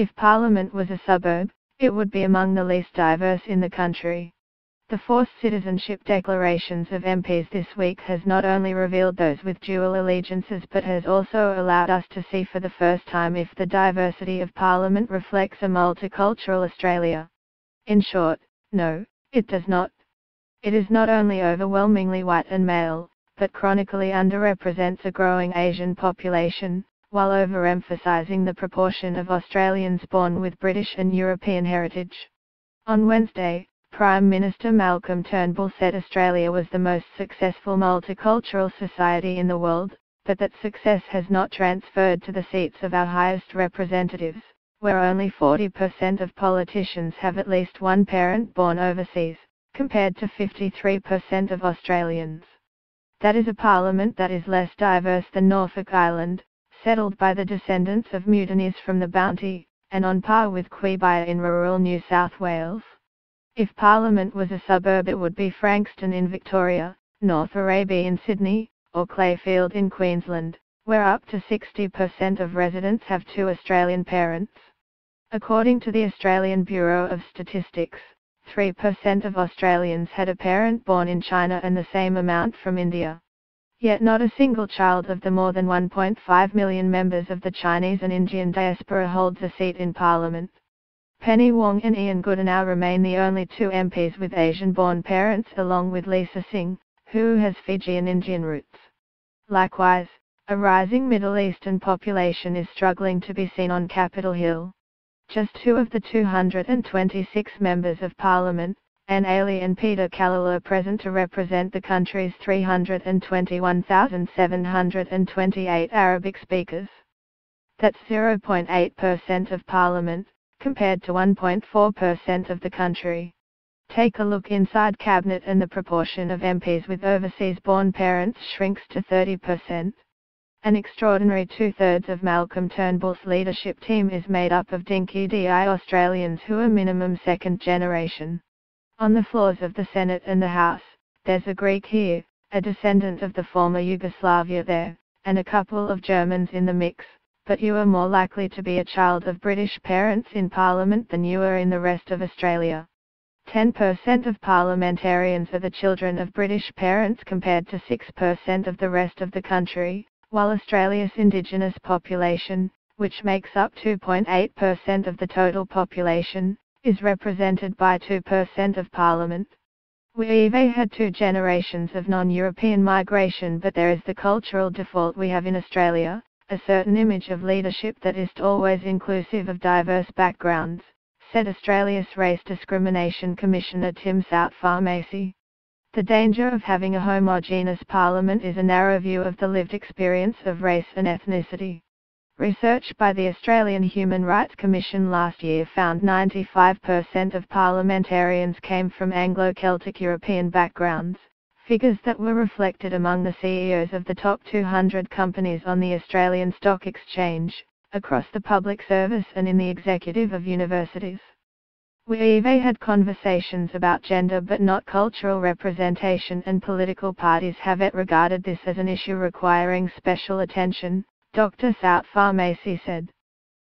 If Parliament was a suburb, it would be among the least diverse in the country. The forced citizenship declarations of MPs this week has not only revealed those with dual allegiances but has also allowed us to see for the first time if the diversity of Parliament reflects a multicultural Australia. In short, no, it does not. It is not only overwhelmingly white and male, but chronically underrepresents a growing Asian population, while overemphasizing the proportion of Australians born with British and European heritage. On Wednesday, Prime Minister Malcolm Turnbull said Australia was the most successful multicultural society in the world, but that success has not transferred to the seats of our highest representatives, where only 40% of politicians have at least one parent born overseas, compared to 53% of Australians. That is a parliament that is less diverse than Norfolk Island, settled by the descendants of mutineers from the Bounty, and on par with Quebec in rural New South Wales. If Parliament was a suburb, it would be Frankston in Victoria, North Araby in Sydney, or Clayfield in Queensland, where up to 60% of residents have two Australian parents. According to the Australian Bureau of Statistics, 3% of Australians had a parent born in China and the same amount from India. Yet not a single child of the more than 1.5 million members of the Chinese and Indian diaspora holds a seat in Parliament. Penny Wong and Ian Goodenow remain the only two MPs with Asian-born parents, along with Lisa Singh, who has Fijian Indian roots. Likewise, a rising Middle Eastern population is struggling to be seen on Capitol Hill. Just two of the 226 members of Parliament, Anne Ailey and Peter Kallal, are present to represent the country's 321,728 Arabic speakers. That's 0.8% of Parliament, compared to 1.4% of the country. Take a look inside Cabinet and the proportion of MPs with overseas-born parents shrinks to 30%. An extraordinary two-thirds of Malcolm Turnbull's leadership team is made up of dinky-DI Australians who are minimum second generation. On the floors of the Senate and the House, there's a Greek here, a descendant of the former Yugoslavia there, and a couple of Germans in the mix, but you are more likely to be a child of British parents in Parliament than you are in the rest of Australia. 10% of parliamentarians are the children of British parents compared to 6% of the rest of the country, while Australia's Indigenous population, which makes up 2.8% of the total population, is represented by 2% of Parliament. We've had two generations of non-European migration, but there is the cultural default we have in Australia, a certain image of leadership that is always inclusive of diverse backgrounds, said Australia's Race Discrimination Commissioner Tim Southfarr-Macy. The danger of having a homogeneous parliament is a narrow view of the lived experience of race and ethnicity. Research by the Australian Human Rights Commission last year found 95% of parliamentarians came from Anglo-Celtic European backgrounds, figures that were reflected among the CEOs of the top 200 companies on the Australian Stock Exchange, across the public service and in the executive of universities. We've had conversations about gender but not cultural representation, and political parties have regarded this as an issue requiring special attention, Dr. Southfarr-Macy said.